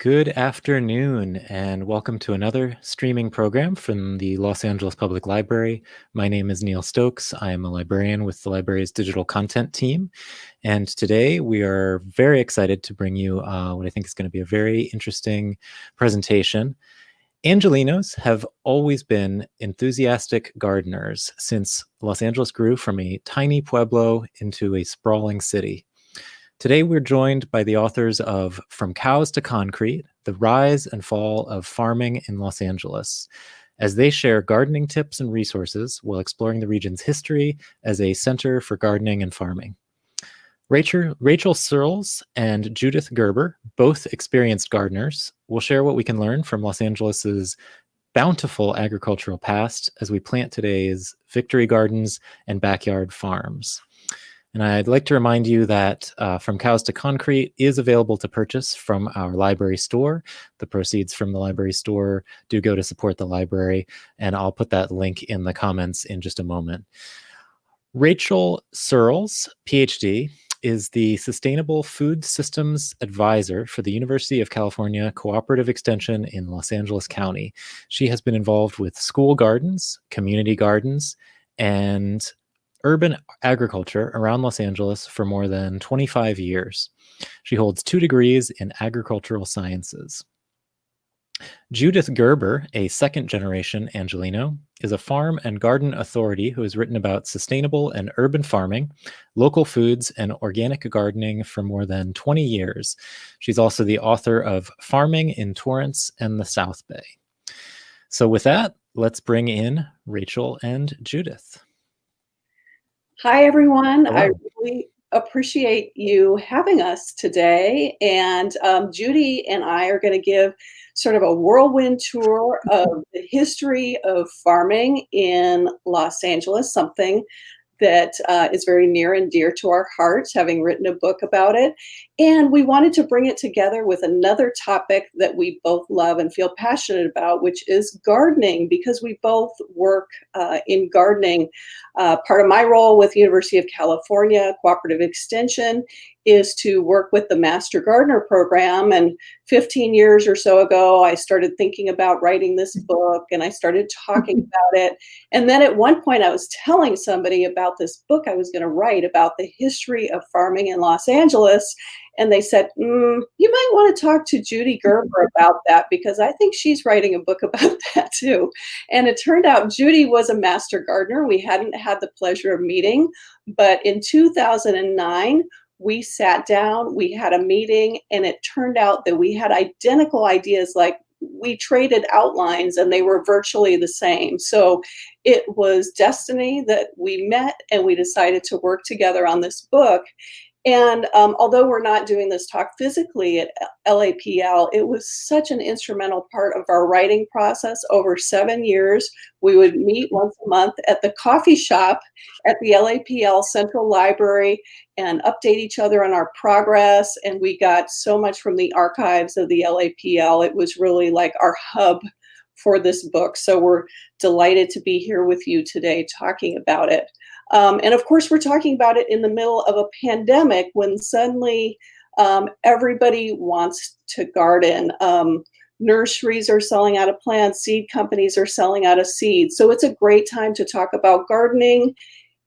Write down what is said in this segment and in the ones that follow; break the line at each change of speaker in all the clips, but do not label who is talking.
Good afternoon, and welcome to another streaming program from the Los Angeles Public Library. My name is Neil Stokes. I am a librarian with the library's digital content team. And today we are very excited to bring you what I think is going to be a very interesting presentation. Angelenos have always been enthusiastic gardeners since Los Angeles grew from a tiny pueblo into a sprawling city. Today, we're joined by the authors of From Cows to Concrete, The Rise and Fall of Farming in Los Angeles, as they share gardening tips and resources while exploring the region's history as a center for gardening and farming. Rachel Surls and Judith Gerber, both experienced gardeners, will share what we can learn from Los Angeles's bountiful agricultural past as we plant today's victory gardens and backyard farms. And I'd like to remind you that From Cows to Concrete is available to purchase from our library store. The proceeds from the library store do go to support the library, and I'll put that link in the comments in just a moment. Rachel Surls, PhD, is the Sustainable Food Systems Advisor for the University of California Cooperative Extension in Los Angeles County. She has been involved with school gardens, community gardens, and urban agriculture around Los Angeles for more than 25 years. She holds 2 degrees in agricultural sciences. Judith Gerber, a second-generation Angeleno, is a farm and garden authority who has written about sustainable and urban farming, local foods, and organic gardening for more than 20 years. She's also the author of Farming in Torrance and the South Bay. So with that, let's bring in Rachel and Judith.
Hi, everyone.
Hello.
I really appreciate you having us today. And Judy and I are going to give sort of a whirlwind tour of the history of farming in Los Angeles, something that is very near and dear to our hearts, having written a book about it. And we wanted to bring it together with another topic that we both love and feel passionate about, which is gardening, because we both work in gardening. Part of my role with University of California Cooperative Extension is to work with the Master Gardener program. And 15 years or so ago, I started thinking about writing this book, and I started talking about it. And then at one point, I was telling somebody about this book I was going to write about the history of farming in Los Angeles. And they said, you might want to talk to Judy Gerber about that, because I think she's writing a book about that too. And it turned out Judy was a master gardener. We hadn't had the pleasure of meeting, but in 2009, we sat down, we had a meeting, and it turned out that we had identical ideas. Like, we traded outlines and they were virtually the same. So it was destiny that we met and we decided to work together on this book. And although we're not doing this talk physically at LAPL, it was such an instrumental part of our writing process. Over 7 years, we would meet once a month at the coffee shop at the LAPL Central Library and update each other on our progress. And we got so much from the archives of the LAPL. It was really like our hub for this book. So we're delighted to be here with you today talking about it. And of course, we're talking about it in the middle of a pandemic, when suddenly everybody wants to garden. Nurseries are selling out of plants, seed companies are selling out of seeds. So it's a great time to talk about gardening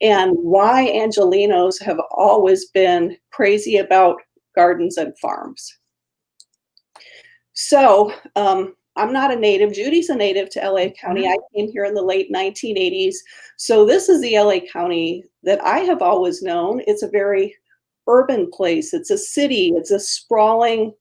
and why Angelenos have always been crazy about gardens and farms. So I'm not a native. Judy's a native to LA County. I came here in the late 1980s. So this is the LA County that I have always known. It's a very urban place. It's a city. It's a sprawling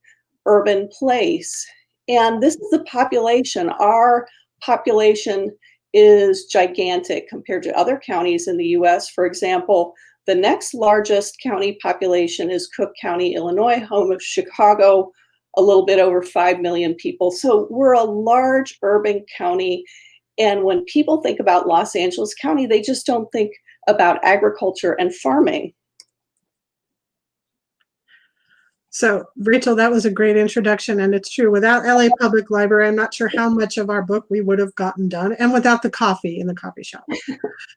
urban place. And this is the population. Our population is gigantic compared to other counties in the US. For example, the next largest county population is Cook County, Illinois, home of Chicago, a little bit over 5 million people. So we're a large urban county. And when people think about Los Angeles County, they just don't think about agriculture and farming.
So, Rachel, that was a great introduction, and it's true. Without LA Public Library, I'm not sure how much of our book we would have gotten done, and without the coffee in the coffee shop.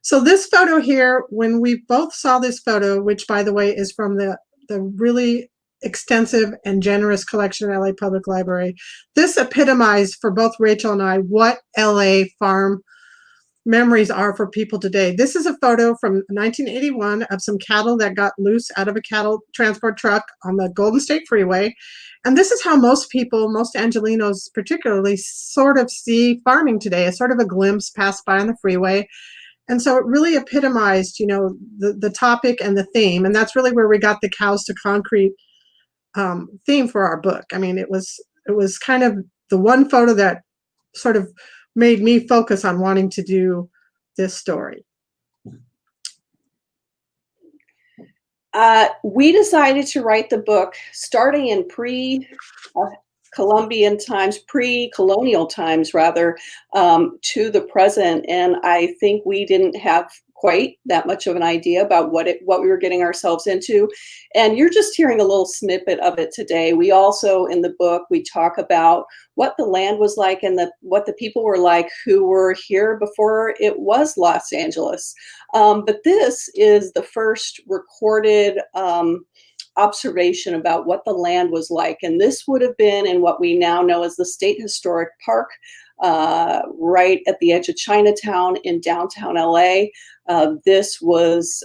So this photo here, when we both saw this photo, which, by the way, is from the really extensive and generous collection at LA Public Library. This epitomized for both Rachel and I what LA farm memories are for people today. This is a photo from 1981 of some cattle that got loose out of a cattle transport truck on the Golden State Freeway. And this is how most people, most Angelenos particularly, sort of see farming today, as sort of a glimpse passed by on the freeway. And so it really epitomized, you know, the topic and the theme. And that's really where we got the cows to concrete theme for our book. I mean, it was kind of the one photo that sort of made me focus on wanting to do this story.
We decided to write the book starting in pre-Columbian times, pre-colonial times rather, to the present. And I think we didn't have quite that much of an idea about what we were getting ourselves into. And you're just hearing a little snippet of it today. We also, in the book, we talk about what the land was like and what the people were like who were here before it was Los Angeles. But this is the first recorded observation about what the land was like. And this would have been in what we now know as the State Historic Park, right at the edge of Chinatown in downtown LA. This was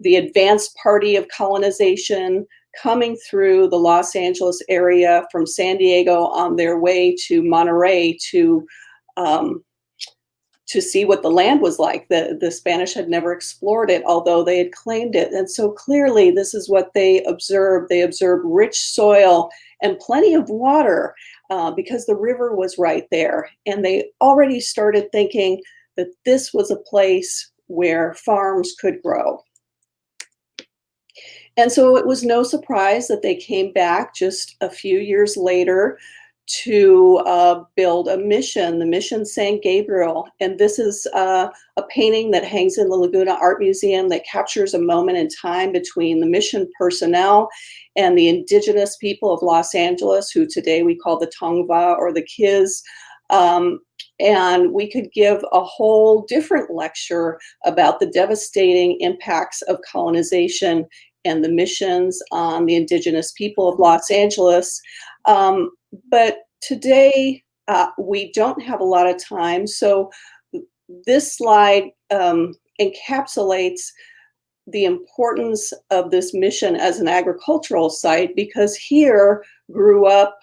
the advanced party of colonization coming through the Los Angeles area from San Diego on their way to Monterey to see what the land was like. The Spanish had never explored it, although they had claimed it. And so clearly this is what they observed. They observed rich soil and plenty of water because the river was right there. And they already started thinking that this was a place where farms could grow. And so it was no surprise that they came back just a few years later to build a mission, the Mission San Gabriel. And this is a painting that hangs in the Laguna Art Museum that captures a moment in time between the mission personnel and the indigenous people of Los Angeles, who today we call the Tongva or the Kiz. And we could give a whole different lecture about the devastating impacts of colonization and the missions on the indigenous people of Los Angeles. But today we don't have a lot of time. So this slide encapsulates the importance of this mission as an agricultural site, because here grew up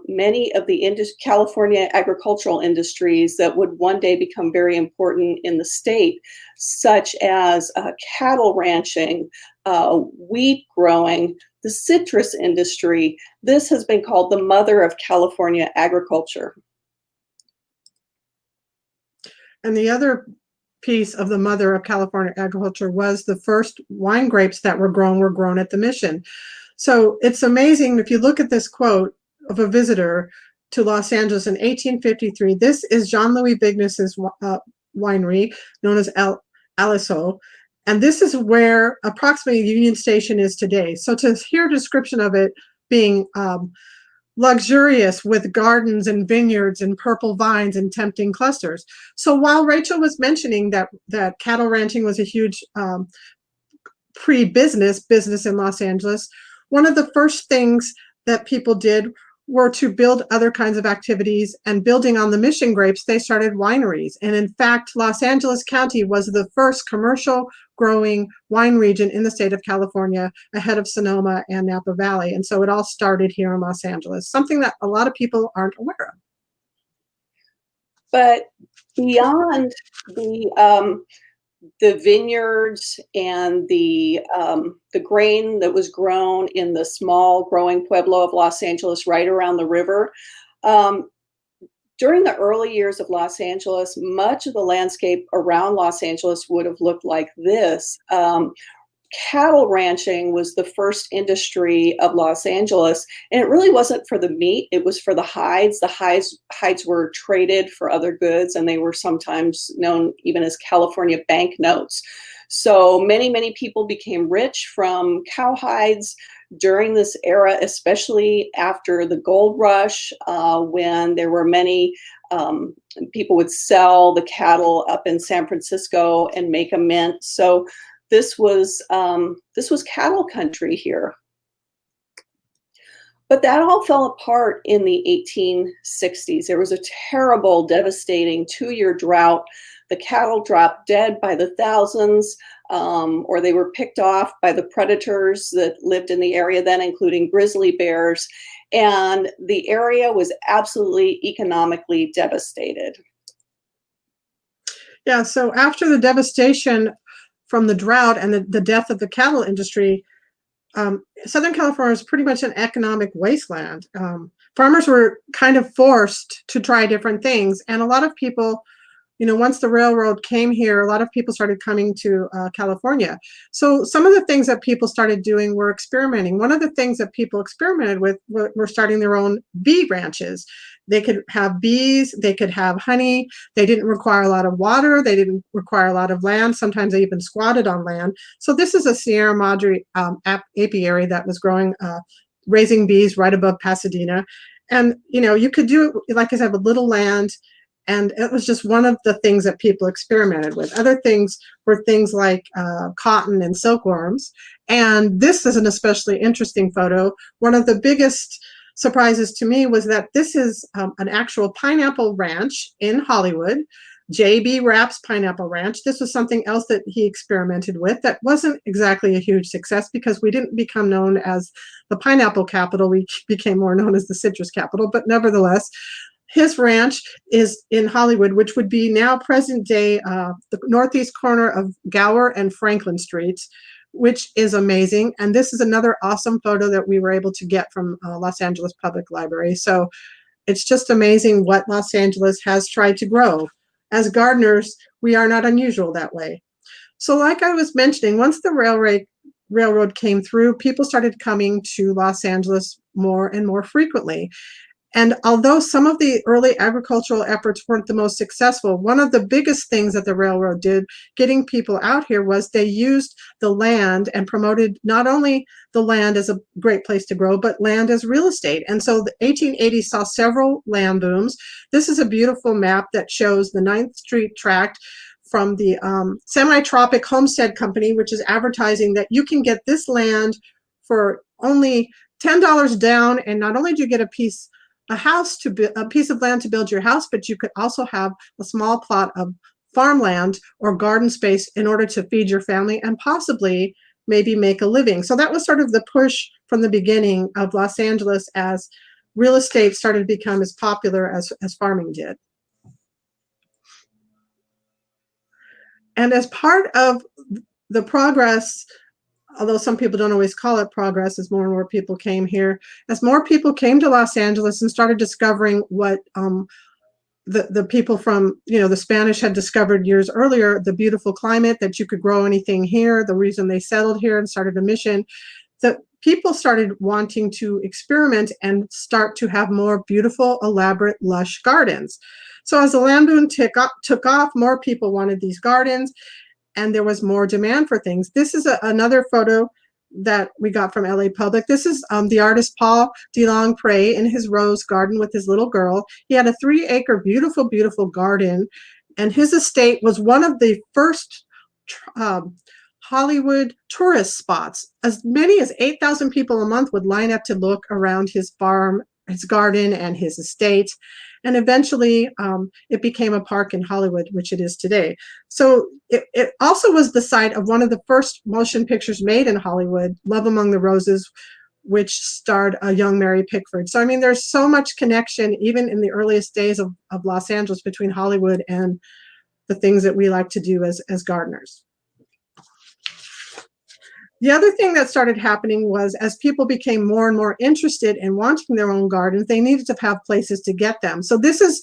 many of the California agricultural industries that would one day become very important in the state, such as cattle ranching, wheat growing, the citrus industry. This has been called the mother of California agriculture.
And the other piece of the mother of California agriculture was the first wine grapes that were grown at the mission. So it's amazing if you look at this quote of a visitor to Los Angeles in 1853. This is Jean-Louis Bigness's winery, known as Aliso. And this is where approximately Union Station is today. So to hear a description of it being luxurious with gardens and vineyards and purple vines and tempting clusters. So while Rachel was mentioning that cattle ranching was a huge business in Los Angeles, one of the first things that people did were to build other kinds of activities, and building on the mission grapes, they started wineries. And in fact, Los Angeles County was the first commercial growing wine region in the state of California, ahead of Sonoma and Napa Valley. And so it all started here in Los Angeles, something that a lot of people aren't aware of.
But beyond the vineyards and the grain that was grown in the small growing pueblo of Los Angeles right around the river, during the early years of Los Angeles, much of the landscape around Los Angeles would have looked like this. Cattle ranching was the first industry of Los Angeles, and it really wasn't for the meat, it was for the hides. The hides were traded for other goods, and they were sometimes known even as California banknotes. So many people became rich from cow hides during this era, especially after the gold rush, when there were many people would sell the cattle up in San Francisco and make a mint. So this was cattle country here. But that all fell apart in the 1860s. There was a terrible, devastating 2-year drought. The cattle dropped dead by the thousands, or they were picked off by the predators that lived in the area then, including grizzly bears. And the area was absolutely economically devastated.
Yeah, so after the devastation from the drought and the death of the cattle industry, Southern California is pretty much an economic wasteland. Farmers were kind of forced to try different things, and a lot of people, once the railroad came here, a lot of people started coming to California. So some of the things that people started doing were experimenting. One of the things that people experimented with were starting their own bee ranches. They could have bees, they could have honey. They didn't require a lot of water. They didn't require a lot of land. Sometimes they even squatted on land. So this is a Sierra Madre apiary that was growing, raising bees right above Pasadena. And, you could do it, like I said, with little land. And it was just one of the things that people experimented with. Other things were things like cotton and silkworms. And this is an especially interesting photo. One of the biggest surprises to me was that this is an actual pineapple ranch in Hollywood, J.B. Rapp's Pineapple Ranch. This was something else that he experimented with that wasn't exactly a huge success because we didn't become known as the pineapple capital. We became more known as the citrus capital, but nevertheless, his ranch is in Hollywood, which would be now present day the northeast corner of Gower and Franklin Streets, which is amazing. And this is another awesome photo that we were able to get from Los Angeles Public Library. So it's just amazing what Los Angeles has tried to grow. As gardeners, we are not unusual that way. So like I was mentioning, once the railroad came through, people started coming to Los Angeles more and more frequently. And although some of the early agricultural efforts weren't the most successful, one of the biggest things that the railroad did getting people out here was they used the land and promoted not only the land as a great place to grow, but land as real estate. And so the 1880s saw several land booms. This is a beautiful map that shows the 9th Street tract from the Semi-Tropic Homestead Company, which is advertising that you can get this land for only $10 down, and not only do you get a piece of land to build your house, but you could also have a small plot of farmland or garden space in order to feed your family and possibly maybe make a living. So that was sort of the push from the beginning of Los Angeles as real estate started to become as popular as farming did. And as part of the progress, although some people don't always call it progress, as more and more people came here, as more people came to Los Angeles and started discovering what the people from, the Spanish had discovered years earlier, the beautiful climate, that you could grow anything here, the reason they settled here and started a mission, that people started wanting to experiment and start to have more beautiful, elaborate, lush gardens. So as the land boom took off, more people wanted these gardens, and there was more demand for things. This is another photo that we got from LA Public. This is the artist Paul DeLongpre in his rose garden with his little girl. He had a 3-acre beautiful, beautiful garden, and his estate was one of the first Hollywood tourist spots. As many as 8,000 people a month would line up to look around his farm, his garden, and his estate. And eventually it became a park in Hollywood, which it is today. So it also was the site of one of the first motion pictures made in Hollywood, Love Among the Roses, which starred a young Mary Pickford. So, I mean, there's so much connection, even in the earliest days of Los Angeles, between Hollywood and the things that we like to do as gardeners. The other thing that started happening was as people became more and more interested in wanting their own gardens, they needed to have places to get them. So this is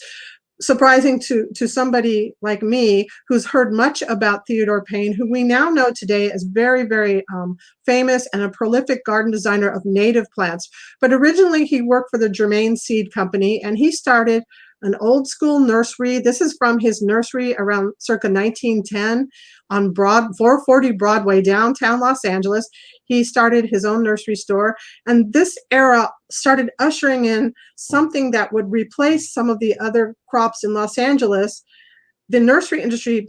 surprising to somebody like me who's heard much about Theodore Payne, who we now know today as very, very famous and a prolific garden designer of native plants. But originally he worked for the Germain Seed Company, and he started an old school nursery. This is from his nursery around circa 1910 on 440 Broadway, downtown Los Angeles. He started his own nursery store, and this era started ushering in something that would replace some of the other crops in Los Angeles. The nursery industry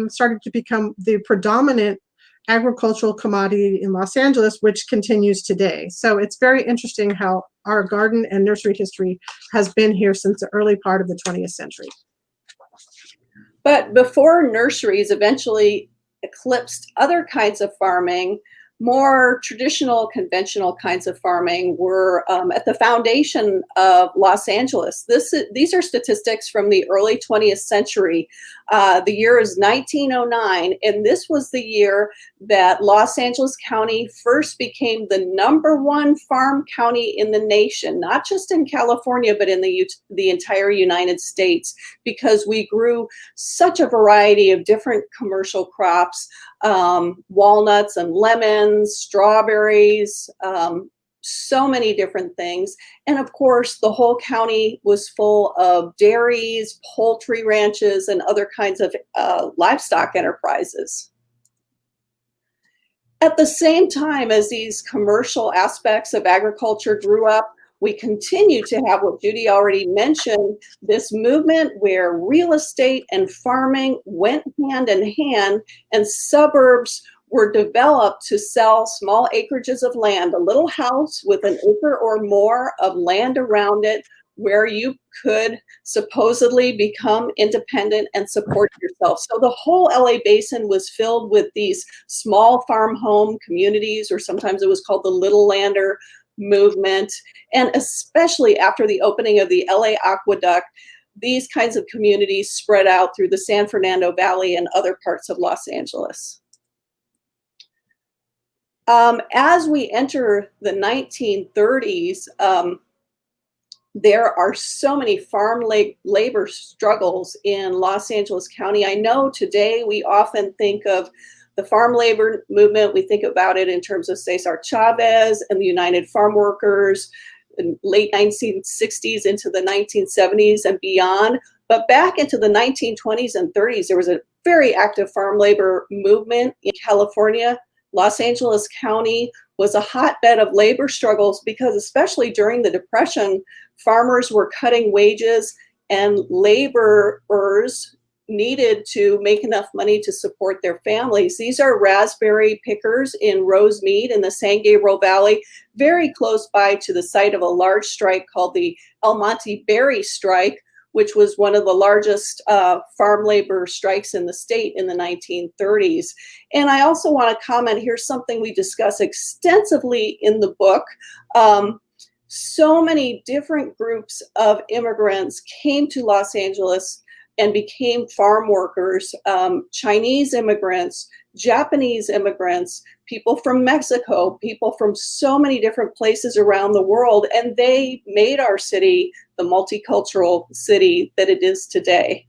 started to become the predominant agricultural commodity in Los Angeles, which continues today. So it's very interesting how our garden and nursery history has been here since the early part of the 20th century.
But before nurseries eventually eclipsed other kinds of farming, more traditional, conventional kinds of farming were at the foundation of Los Angeles. These are statistics from the early 20th century. The year is 1909, and this was the year that Los Angeles County first became the #1 farm county in the nation, not just in California, but in the entire United States, because we grew such a variety of different commercial crops, walnuts and lemons, strawberries, so many different things. And of course, the whole county was full of dairies, poultry ranches, and other kinds of livestock enterprises. At the same time as these commercial aspects of agriculture grew up, we continue to have what Judy already mentioned, this movement where real estate and farming went hand in hand, and suburbs were developed to sell small acreages of land, a little house with an acre or more of land around it, where you could supposedly become independent and support yourself. So the whole LA basin was filled with these small farm home communities, or sometimes it was called the Little Lander movement. And especially after the opening of the LA Aqueduct, these kinds of communities spread out through the San Fernando Valley and other parts of Los Angeles. As we enter the 1930s, there are so many farm labor struggles in Los Angeles County. I know today we often think of the farm labor movement. We think about it in terms of Cesar Chavez and the United Farm Workers in late 1960s into the 1970s and beyond. But back into the 1920s and 30s, there was a very active farm labor movement in California. Los Angeles County was a hotbed of labor struggles because, especially during the Depression, farmers were cutting wages and laborers needed to make enough money to support their families. These are raspberry pickers in Rosemead in the San Gabriel Valley, very close by to the site of a large strike called the El Monte Berry Strike, which was one of the largest farm labor strikes in the state in the 1930s. And I also want to comment, here's something we discuss extensively in the book. So many different groups of immigrants came to Los Angeles and became farm workers, Chinese immigrants, Japanese immigrants, people from Mexico, people from so many different places around the world, and they made our city the multicultural city that it is today.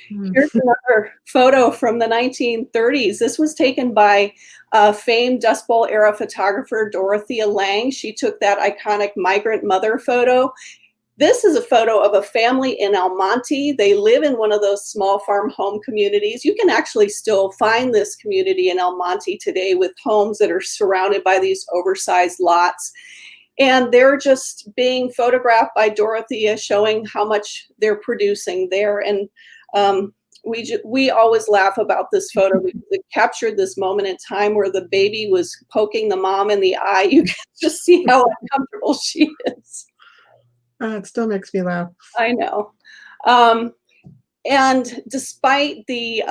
Here's another photo from the 1930s. This was taken by famed Dust Bowl era photographer Dorothea Lange. She took that iconic migrant mother photo. This is a photo of a family in El Monte. They live in one of those small farm home communities. You can actually still find this community in El Monte today with homes that are surrounded by these oversized lots. And they're just being photographed by Dorothea, showing how much they're producing there. And we always laugh about this photo because it captured this moment in time where the baby was poking the mom in the eye. You can just see how uncomfortable she is.
It still makes me laugh.
I know. And despite the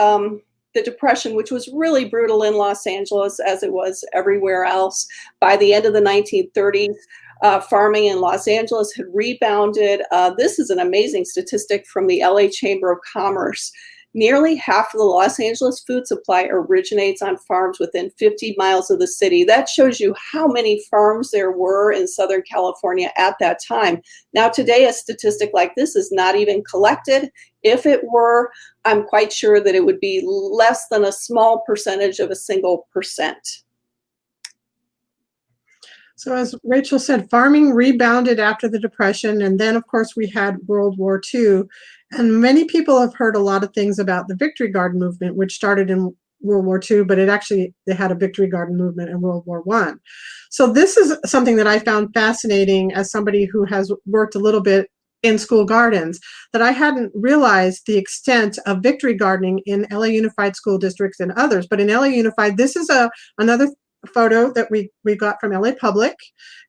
Depression, which was really brutal in Los Angeles, as it was everywhere else, by the end of the 1930s, farming in Los Angeles had rebounded. This is an amazing statistic from the LA Chamber of Commerce. Nearly half of the Los Angeles food supply originates on farms within 50 miles of the city. That shows you how many farms there were in Southern California at that time. Now, today, a statistic like this is not even collected. If it were, I'm quite sure that it would be less than a small percentage of a single percent.
So as Rachel said, farming rebounded after the Depression, and then of course we had World War II. And many people have heard a lot of things about the Victory Garden movement, which started in World War II, but they had a Victory Garden movement in World War I. So this is something that I found fascinating as somebody who has worked a little bit in school gardens, that I hadn't realized the extent of victory gardening in LA Unified School Districts and others. But in LA Unified, this is another photo that we got from LA Public.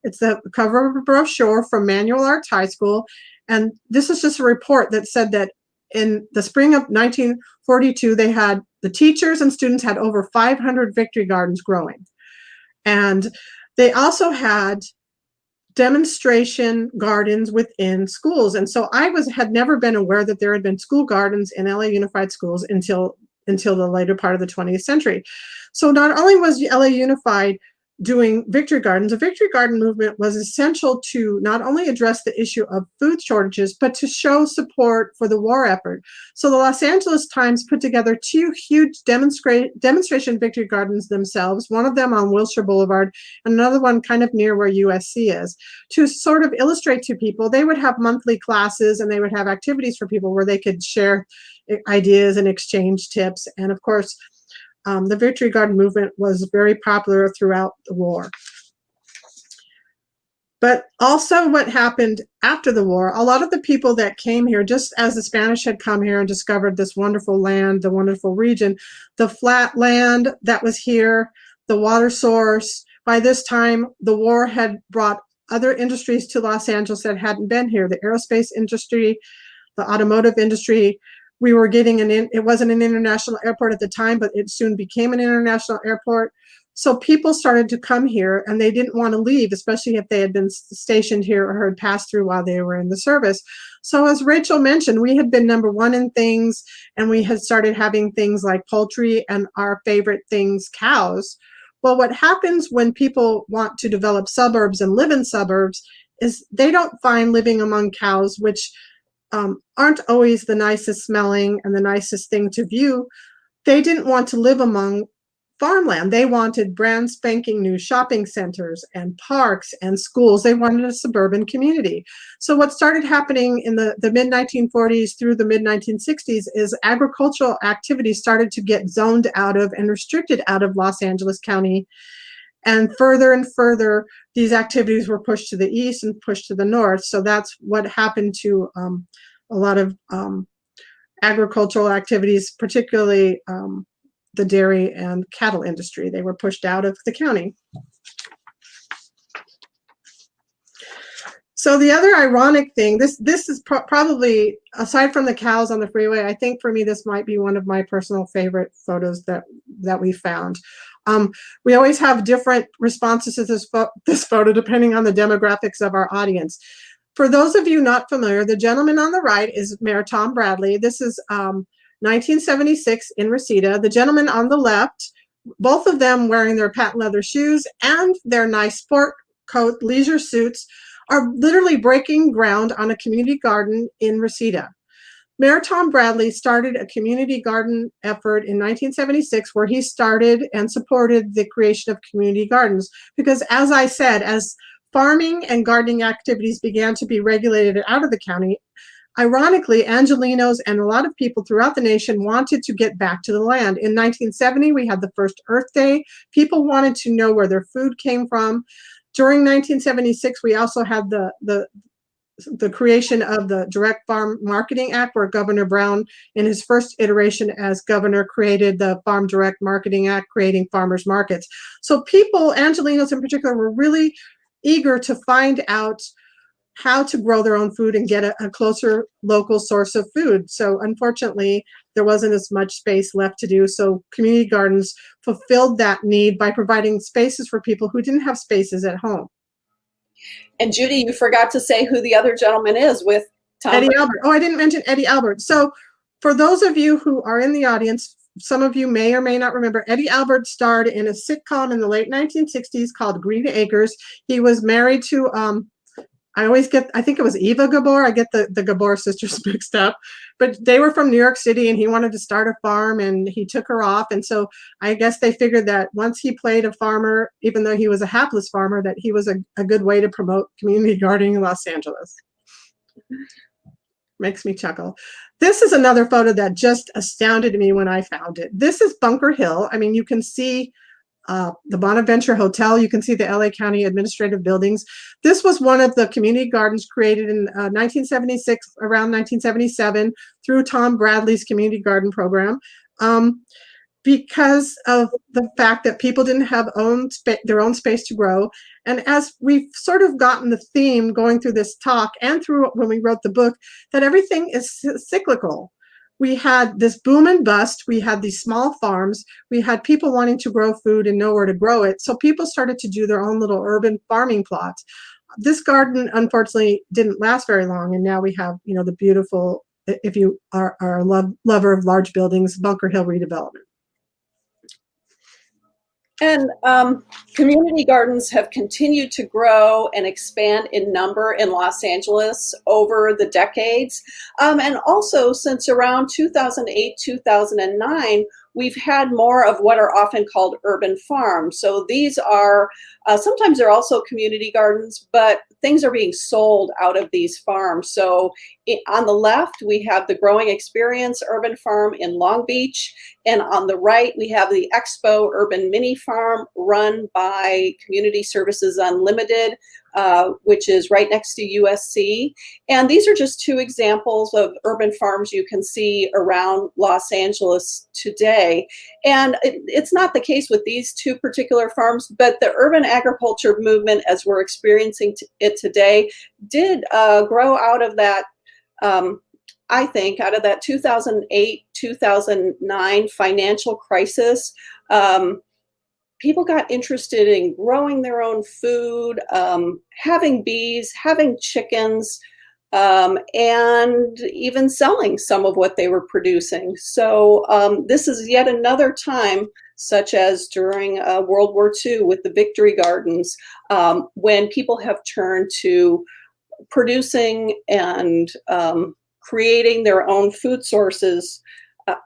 It's the cover of a brochure from Manual Arts High School. And this is just a report that said that in the spring of 1942, the teachers and students had over 500 victory gardens growing. And they also had demonstration gardens within schools. And so I had never been aware that there had been school gardens in LA Unified Schools until the later part of the 20th century. So not only was LA Unified doing victory gardens, the victory garden movement was essential to not only address the issue of food shortages, but to show support for the war effort. So the Los Angeles Times put together 2 huge demonstration victory gardens themselves, one of them on Wilshire Boulevard, and another one kind of near where USC is, to sort of illustrate to people. They would have monthly classes and they would have activities for people where they could share ideas and exchange tips. And of course, the Victory Garden movement was very popular throughout the war. But also what happened after the war, a lot of the people that came here, just as the Spanish had come here and discovered this wonderful land, the wonderful region, the flat land that was here, the water source, by this time, the war had brought other industries to Los Angeles that hadn't been here, the aerospace industry, the automotive industry. We were getting it wasn't an international airport at the time, but it soon became an international airport. So people started to come here and they didn't want to leave, especially if they had been stationed here or had passed through while they were in the service. So as Rachel mentioned, we had been #1 in things, and we had started having things like poultry and our favorite things, cows. Well, what happens when people want to develop suburbs and live in suburbs is they don't find living among cows, which aren't always the nicest smelling and the nicest thing to view. They didn't want to live among farmland. They wanted brand spanking new shopping centers and parks and schools. They wanted a suburban community. So what started happening in the mid-1940s through the mid-1960s is agricultural activities started to get zoned out of and restricted out of Los Angeles County. And further, these activities were pushed to the east and pushed to the north. So that's what happened to a lot of agricultural activities, particularly the dairy and cattle industry. They were pushed out of the county. So the other ironic thing, this is probably, aside from the cows on the freeway, I think for me this might be one of my personal favorite photos that we found. We always have different responses to this photo depending on the demographics of our audience. For those of you not familiar, the gentleman on the right is Mayor Tom Bradley. This is 1976 in Reseda. The gentleman on the left, both of them wearing their patent leather shoes and their nice sport coat, leisure suits, are literally breaking ground on a community garden in Reseda. Mayor Tom Bradley started a community garden effort in 1976 where he started and supported the creation of community gardens. Because as I said, as farming and gardening activities began to be regulated out of the county, ironically, Angelenos and a lot of people throughout the nation wanted to get back to the land. In 1970, we had the first Earth Day. People wanted to know where their food came from. During 1976, we also had the creation of the Direct Farm Marketing Act, where Governor Brown, in his first iteration as governor, created the Farm Direct Marketing Act, creating farmers markets. So people, Angelenos in particular, were really eager to find out how to grow their own food and get a closer local source of food. So unfortunately, there wasn't as much space left to do. So community gardens fulfilled that need by providing spaces for people who didn't have spaces at home.
And Judy, you forgot to say who the other gentleman is with Tom.
Eddie Albert. Oh, I didn't mention Eddie Albert. So for those of you who are in the audience, some of you may or may not remember, Eddie Albert starred in a sitcom in the late 1960s called Green Acres. He was married to, I think it was Eva Gabor. I get the Gabor sisters mixed up, but they were from New York City and he wanted to start a farm and he took her off. And so I guess they figured that once he played a farmer, even though he was a hapless farmer, that he was a good way to promote community gardening in Los Angeles. Makes me chuckle. This is another photo that just astounded me when I found it. This is Bunker Hill. I mean, you can see the Bonaventure Hotel. You can see the LA County administrative buildings. This was one of the community gardens created in 1976, around 1977, through Tom Bradley's community garden program. because of the fact that people didn't have their own space to grow. And as we've sort of gotten the theme going through this talk and through when we wrote the book, that everything is cyclical. We had this boom and bust. We had these small farms. We had people wanting to grow food and nowhere to grow it. So people started to do their own little urban farming plots. This garden, unfortunately, didn't last very long. And now we have, the beautiful, if you are a lover of large buildings, Bunker Hill redevelopment.
And community gardens have continued to grow and expand in number in Los Angeles over the decades. And also since around 2008, 2009, we've had more of what are often called urban farms. So these are, sometimes they're also community gardens, but things are being sold out of these farms. So on the left, we have the Growing Experience Urban Farm in Long Beach. And on the right, we have the Expo Urban Mini Farm run by Community Services Unlimited, which is right next to USC. And these are just two examples of urban farms you can see around Los Angeles today. And it's not the case with these two particular farms, but the urban agriculture movement, as we're experiencing it today, did grow out of that, I think, out of that 2008, 2009 financial crisis. People got interested in growing their own food, having bees, having chickens, and even selling some of what they were producing. So this is yet another time, such as during World War II with the Victory Gardens, when people have turned to producing and creating their own food sources,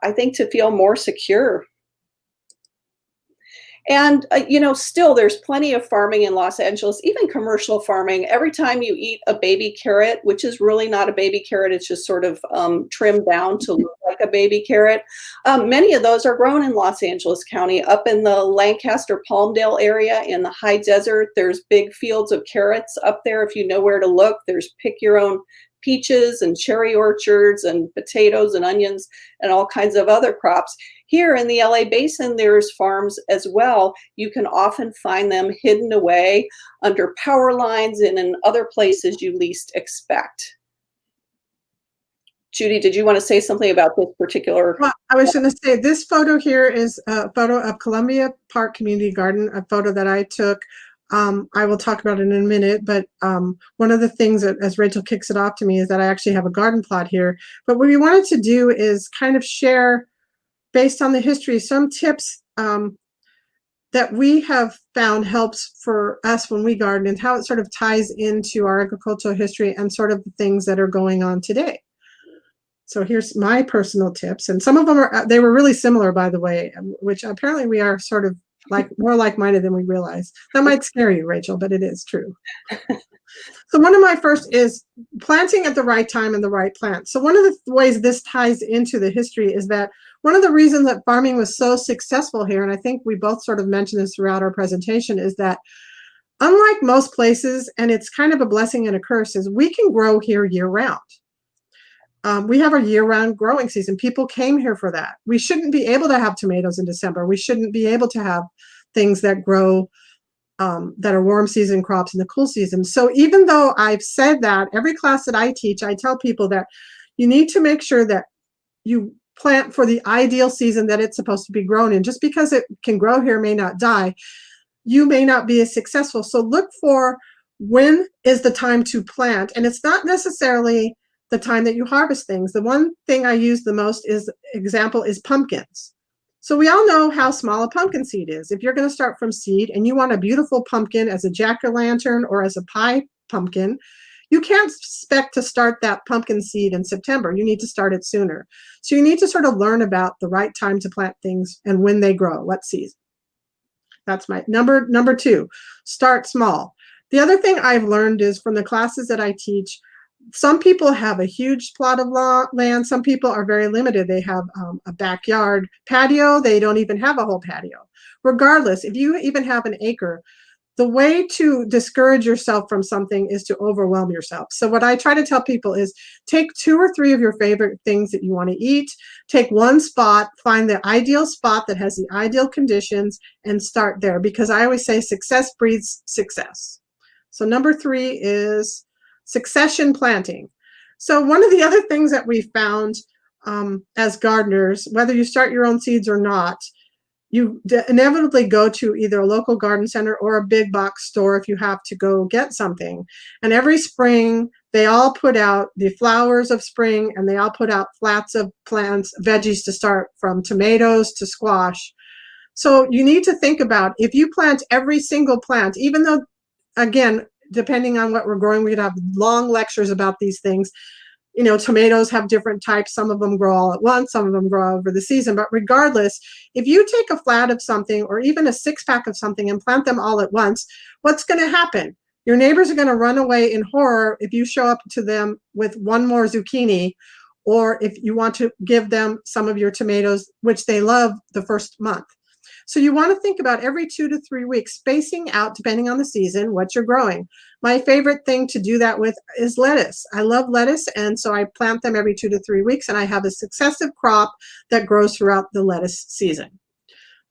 I think, to feel more secure. And, still there's plenty of farming in Los Angeles, even commercial farming. Every time you eat a baby carrot, which is really not a baby carrot, it's just sort of trimmed down to look like a baby carrot. Many of those are grown in Los Angeles County. Up in the Lancaster, Palmdale area in the high desert, there's big fields of carrots up there. If you know where to look, there's pick your own peaches and cherry orchards and potatoes and onions and all kinds of other crops. Here in the LA Basin, there's farms as well. You can often find them hidden away under power lines and in other places you least expect. Judy, did you want to say something about this particular?
Well, I was going to say this photo here is a photo of Columbia Park Community Garden, a photo that I took. I will talk about it in a minute, but one of the things that, as Rachel kicks it off to me, is that I actually have a garden plot here. But what we wanted to do is kind of share, based on the history, some tips that we have found helps for us when we garden, and how it sort of ties into our agricultural history and sort of the things that are going on today. So here's my personal tips, and some of them they were really similar, by the way, which apparently we are sort of more like-minded than we realize. That might scare you, Rachel, but it is true. So one of my first is planting at the right time and the right plant. So one of the ways this ties into the history is that one of the reasons that farming was so successful here, and I think we both sort of mentioned this throughout our presentation, is that unlike most places, and it's kind of a blessing and a curse, is we can grow here year-round. We have a year-round growing season. People came here for that. We shouldn't be able to have tomatoes in December. We shouldn't be able to have things that grow that are warm season crops in the cool season. So even though I've said that, every class that I teach, I tell people that you need to make sure that you plant for the ideal season that it's supposed to be grown in. Just because it can grow here may not die, you may not be as successful. So look for when is the time to plant. And it's not necessarily the time that you harvest things. The one thing I use the most example is pumpkins. So we all know how small a pumpkin seed is. If you're going to start from seed and you want a beautiful pumpkin as a jack-o'-lantern or as a pie pumpkin, you can't expect to start that pumpkin seed in September. You need to start it sooner. So you need to sort of learn about the right time to plant things and when they grow, what season. That's my number two, start small. The other thing I've learned is from the classes that I teach, some people have a huge plot of land. Some people are very limited. They have a backyard patio. They don't even have a whole patio. Regardless, if you even have an acre, the way to discourage yourself from something is to overwhelm yourself. So what I try to tell people is take 2 or 3 of your favorite things that you want to eat, take one spot, find the ideal spot that has the ideal conditions, and start there, because I always say success breeds success. So number 3 is succession planting. So one of the other things that we found as gardeners, whether you start your own seeds or not, you inevitably go to either a local garden center or a big box store if you have to go get something. And every spring, they all put out the flowers of spring, and they all put out flats of plants, veggies to start, from tomatoes to squash. So you need to think about, if you plant every single plant, even though, again, depending on what we're growing, we could have long lectures about these things. You know, tomatoes have different types. Some of them grow all at once, some of them grow over the season. But regardless, if you take a flat of something or even a 6-pack of something and plant them all at once, what's going to happen? Your neighbors are going to run away in horror if you show up to them with one more zucchini, or if you want to give them some of your tomatoes, which they love the first month. So you want to think about every 2 to 3 weeks, spacing out, depending on the season, what you're growing. My favorite thing to do that with is lettuce. I love lettuce, and so I plant them every 2 to 3 weeks, and I have a successive crop that grows throughout the lettuce season.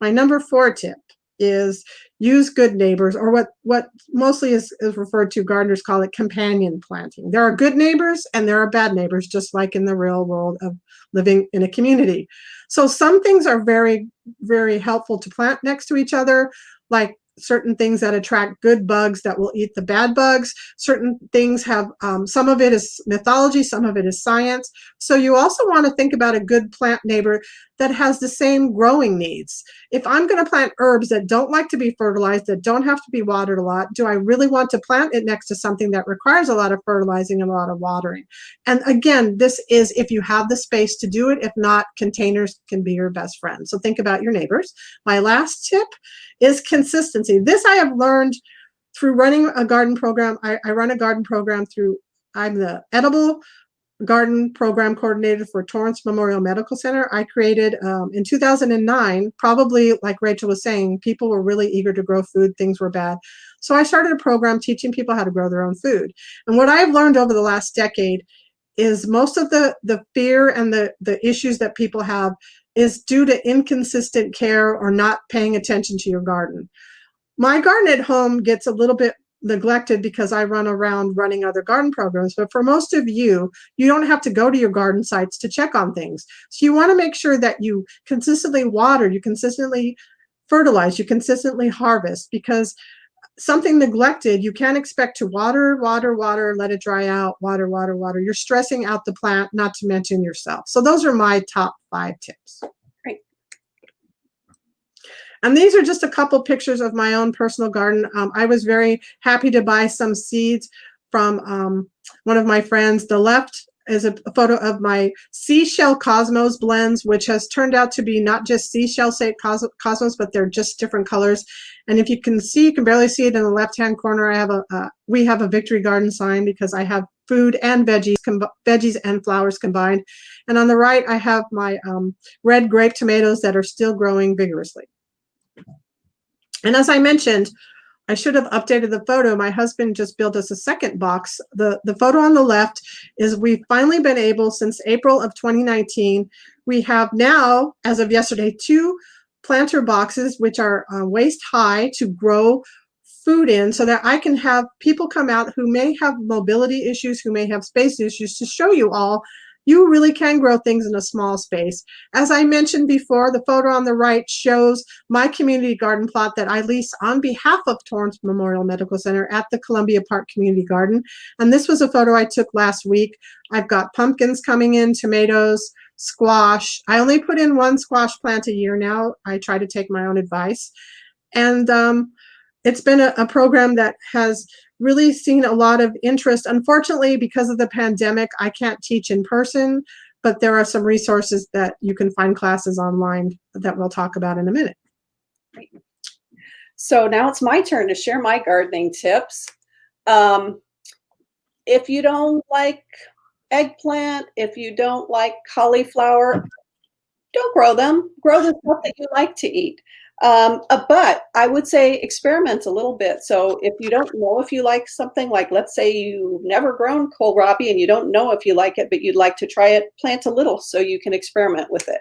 My number 4 tip is use good neighbors, or what mostly is referred to, gardeners call it companion planting. There are good neighbors and there are bad neighbors, just like in the real world of living in a community. So some things are very, very helpful to plant next to each other, like certain things that attract good bugs that will eat the bad bugs. Certain things have, some of it is mythology, some of it is science. So you also want to think about a good plant neighbor that has the same growing needs. If I'm going to plant herbs that don't like to be fertilized, that don't have to be watered a lot, do I really want to plant it next to something that requires a lot of fertilizing and a lot of watering? And again, this is if you have the space to do it. If not, containers can be your best friend. So think about your neighbors. My last tip is consistency. This I have learned through running a garden program. I run a garden program I'm the edible garden program coordinator for Torrance Memorial Medical Center. I created in 2009, probably like Rachel was saying, people were really eager to grow food, things were bad. So I started a program teaching people how to grow their own food. And what I've learned over the last decade is most of the fear and the issues that people have is due to inconsistent care or not paying attention to your garden. My garden at home gets a little bit neglected because I run around running other garden programs, but for most of you, you don't have to go to your garden sites to check on things. So you want to make sure that you consistently water, you consistently fertilize, you consistently harvest, because something neglected, you can't expect to water, let it dry out, water. You're stressing out the plant, not to mention yourself. So those are my top 5 tips.
Great.
And these are just a couple pictures of my own personal garden. I was very happy to buy some seeds from one of my friends. The left is a photo of my seashell cosmos blends, which has turned out to be not just seashell-shaped cosmos, but they're just different colors. And if you can see, you can barely see it in the left-hand corner, I have we have a Victory Garden sign because I have food and veggies and flowers combined. And on the right, I have my red grape tomatoes that are still growing vigorously. And as I mentioned, I should have updated the photo. My husband just built us a second box. The photo on the left is we've finally been able, since April of 2019, we have now, as of yesterday, 2 planter boxes, which are waist high, to grow food in, so that I can have people come out who may have mobility issues, who may have space issues, to show you all you really can grow things in a small space. As I mentioned before, the photo on the right shows my community garden plot that I lease on behalf of Torrance Memorial Medical Center at the Columbia Park Community Garden. And this was a photo I took last week. I've got pumpkins coming in, tomatoes, squash. I only put in 1 squash plant a year now. I try to take my own advice. And it's been a program that has really seen a lot of interest. Unfortunately, because of the pandemic, I can't teach in person, but there are some resources that you can find classes online that we'll talk about in a minute.
Great. So now it's my turn to share my gardening tips. If you don't like eggplant, if you don't like cauliflower, don't grow them. Grow the stuff that you like to eat. But I would say experiment a little bit. So if you don't know if you like something, like let's say you've never grown kohlrabi and you don't know if you like it, but you'd like to try it, plant a little so you can experiment with it.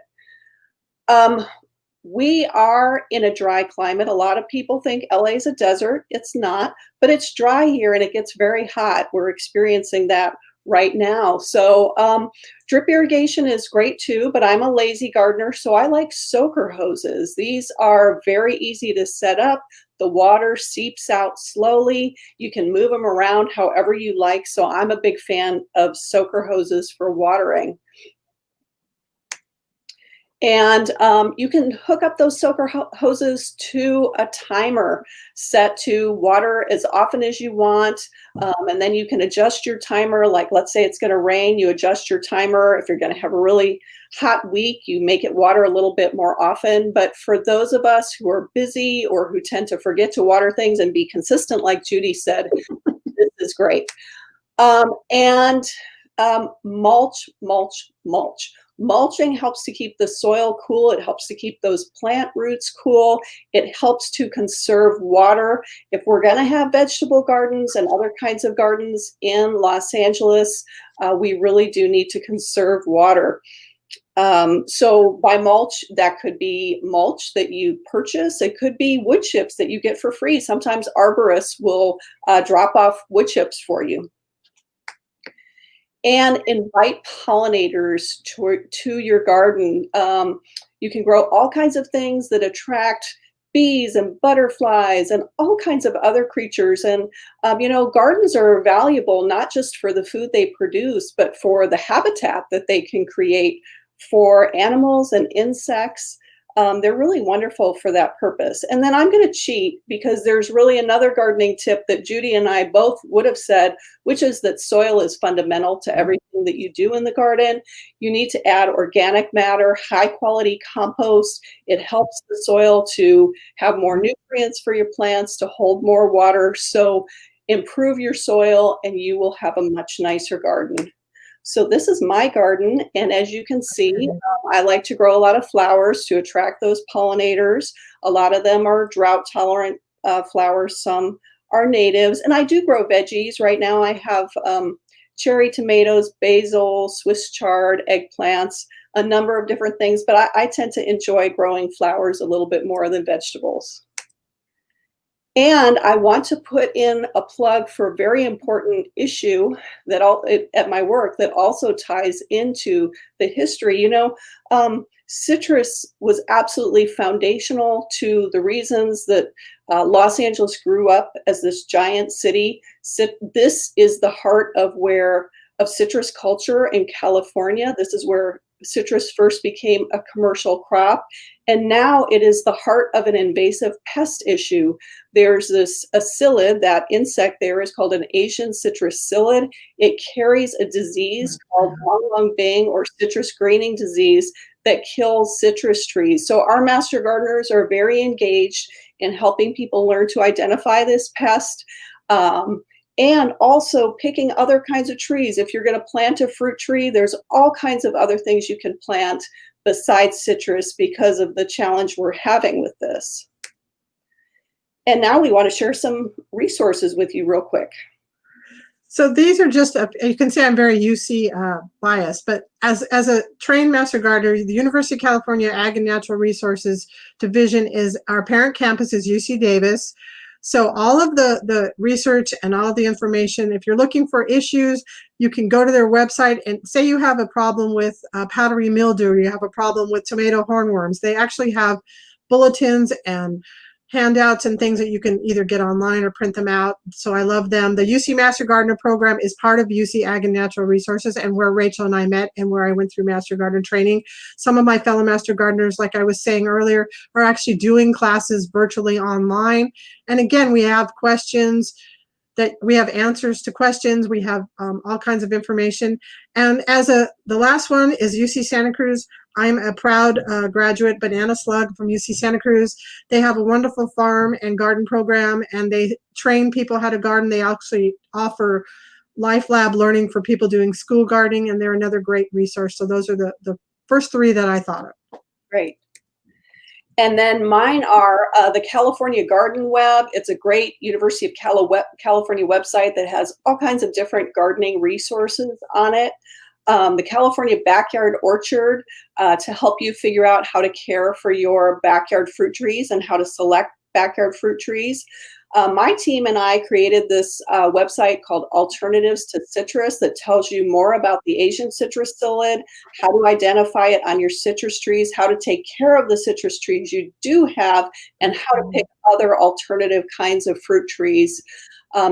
We are in a dry climate. A lot of people think LA is a desert. It's not, but it's dry here and it gets very hot. We're experiencing that right now. So drip irrigation is great too, but I'm a lazy gardener, so I like soaker hoses. These are very easy to set up. The water seeps out slowly. You can move them around however you like. So I'm a big fan of soaker hoses for watering. And you can hook up those soaker hoses to a timer set to water as often as you want. And then you can adjust your timer. Like, let's say it's going to rain, you adjust your timer. If you're going to have a really hot week, you make it water a little bit more often. But for those of us who are busy or who tend to forget to water things and be consistent, like Judy said, this is great. Mulch, mulch, mulch. Mulching helps to keep the soil cool. It helps to keep those plant roots cool. It helps to conserve water. If we're going to have vegetable gardens and other kinds of gardens in Los Angeles, we really do need to conserve water. So by mulch, that could be mulch that you purchase. It could be wood chips that you get for free. Sometimes arborists will drop off wood chips for you. And invite pollinators to your garden. You can grow all kinds of things that attract bees and butterflies and all kinds of other creatures. And, gardens are valuable not just for the food they produce, but for the habitat that they can create for animals and insects. They're really wonderful for that purpose. And then I'm going to cheat because there's really another gardening tip that Judy and I both would have said, which is that soil is fundamental to everything that you do in the garden. You need to add organic matter, high quality compost. It helps the soil to have more nutrients for your plants, to hold more water. So improve your soil and you will have a much nicer garden. So this is my garden, and as you can see, I like to grow a lot of flowers to attract those pollinators. A lot of them are drought-tolerant flowers. Some are natives, and I do grow veggies. Right now I have cherry tomatoes, basil, Swiss chard, eggplants, a number of different things, but I tend to enjoy growing flowers a little bit more than vegetables. And I want to put in a plug for a very important issue that at my work that also ties into the history. Citrus was absolutely foundational to the reasons that Los Angeles grew up as this giant city. This is the heart of citrus culture in California. This is where citrus first became a commercial crop. And now it is the heart of an invasive pest issue. There's this psyllid, that insect there is called an Asian citrus psyllid. It carries a disease called long lung bing or citrus greening disease that kills citrus trees. So our master gardeners are very engaged in helping people learn to identify this pest. And also picking other kinds of trees. If you're going to plant a fruit tree, there's all kinds of other things you can plant besides citrus because of the challenge we're having with this. And now we want to share some resources with you real quick.
So these are just, you can say I'm very UC biased, but as a trained master gardener, the University of California Ag and Natural Resources Division our parent campus is UC Davis. So all of the research and all of the information, if you're looking for issues, you can go to their website and say you have a problem with powdery mildew, or you have a problem with tomato hornworms. They actually have bulletins and handouts and things that you can either get online or print them out. So I love them. The UC Master Gardener program is part of UC Ag and Natural Resources, and where Rachel and I met and where I went through Master Gardener training. Some of my fellow Master Gardeners, like I was saying earlier, are actually doing classes virtually online. And again, we have questions that we have answers to questions. We have all kinds of information. And the last one is UC Santa Cruz. I'm a proud graduate banana slug from UC Santa Cruz. They have a wonderful farm and garden program, and they train people how to garden. They actually offer Life Lab learning for people doing school gardening, and they're another great resource. So those are the first three that I thought of.
Great. And then mine are the California Garden Web. It's a great University of California website that has all kinds of different gardening resources on it. The California Backyard Orchard to help you figure out how to care for your backyard fruit trees and how to select backyard fruit trees. My team and I created this website called Alternatives to Citrus that tells you more about the Asian citrus psyllid, how to identify it on your citrus trees, how to take care of the citrus trees you do have, and how to pick other alternative kinds of fruit trees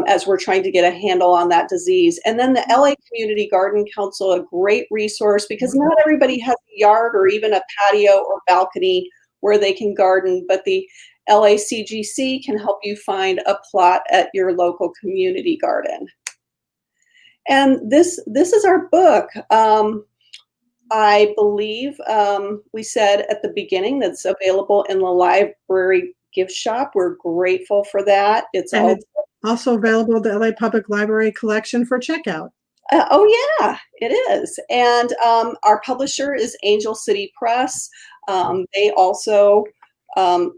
as we're trying to get a handle on that disease. And then the LA Community Garden Council, a great resource because not everybody has a yard or even a patio or balcony where they can garden, but the LACGC can help you find a plot at your local community garden. And this is our book. I believe we said at the beginning that's available in the library gift shop. We're grateful for that. It's
also available at the LA Public Library collection for checkout.
Oh yeah, it is. And our publisher is Angel City Press. They also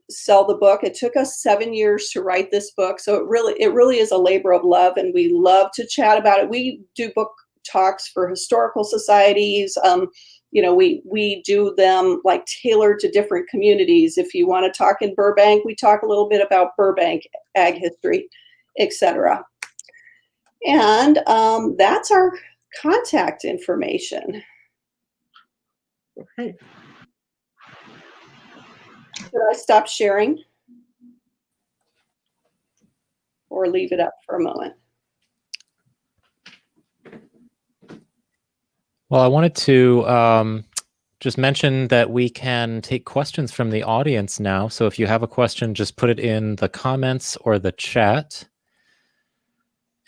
sell the book. It took us 7 years to write this book, so it really is a labor of love, and we love to chat about it. We do book talks for historical societies. We do them like tailored to different communities. If you want to talk in Burbank, we talk a little bit about Burbank ag history, etc. And that's our contact information.
Okay.
Should I stop sharing or leave it up for a moment?
Well, I wanted to just mention that we can take questions from the audience now. So if you have a question, just put it in the comments or the chat,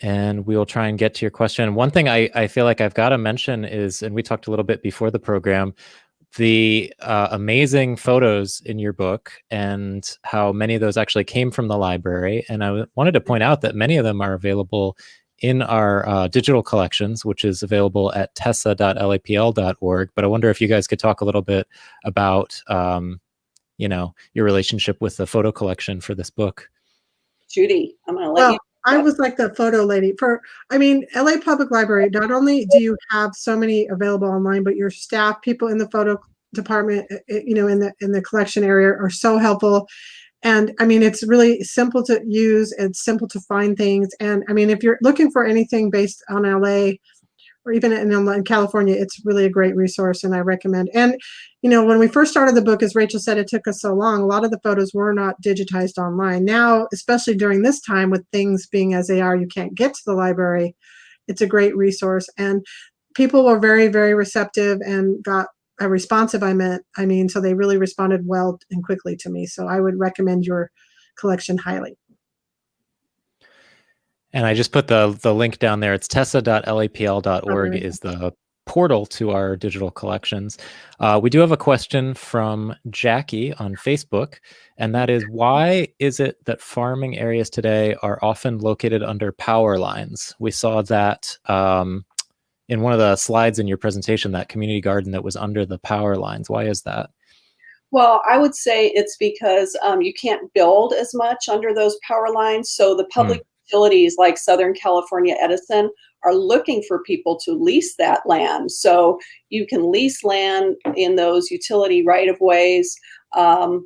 and we will try and get to your question. One thing I feel like I've got to mention is, and we talked a little bit before the program, the amazing photos in your book and how many of those actually came from the library. And I wanted to point out that many of them are available in our digital collections, which is available at tessa.lapl.org. But I wonder if you guys could talk a little bit about, your relationship with the photo collection for this book.
Judy, I'm going to let you.
I was like the photo lady LA Public Library. Not only do you have so many available online, but your staff, people in the photo department, in the collection area are so helpful. And it's really simple to use. It's simple to find things. And if you're looking for anything based on LA or even in California, it's really a great resource, and I recommend. And when we first started the book, as Rachel said, it took us so long. A lot of the photos were not digitized online. Now, especially during this time with things being as they are, you can't get to the library. It's a great resource, and people were very, very receptive and got responsive. So they really responded well and quickly to me. So I would recommend your collection highly.
And I just put the link down there. It's tessa.lapl.org is the portal to our digital collections. We do have a question from Jackie on Facebook, and that is, why is it that farming areas today are often located under power lines? We saw that in one of the slides in your presentation, that community garden that was under the power lines. Why is that?
Well, I would say it's because you can't build as much under those power lines. So the public utilities like Southern California Edison are looking for people to lease that land. So you can lease land in those utility right-of-ways. Quite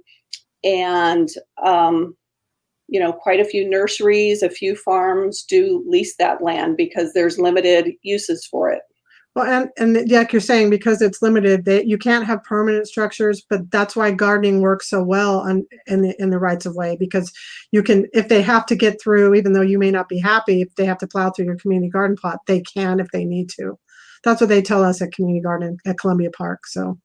a few nurseries, a few farms do lease that land because there's limited uses for it.
Well, and like you're saying, because it's limited, you can't have permanent structures, but that's why gardening works so well in the rights of way, because you can, if they have to get through, even though you may not be happy, if they have to plow through your community garden plot, they can if they need to. That's what they tell us at Community Garden at Columbia Park. So.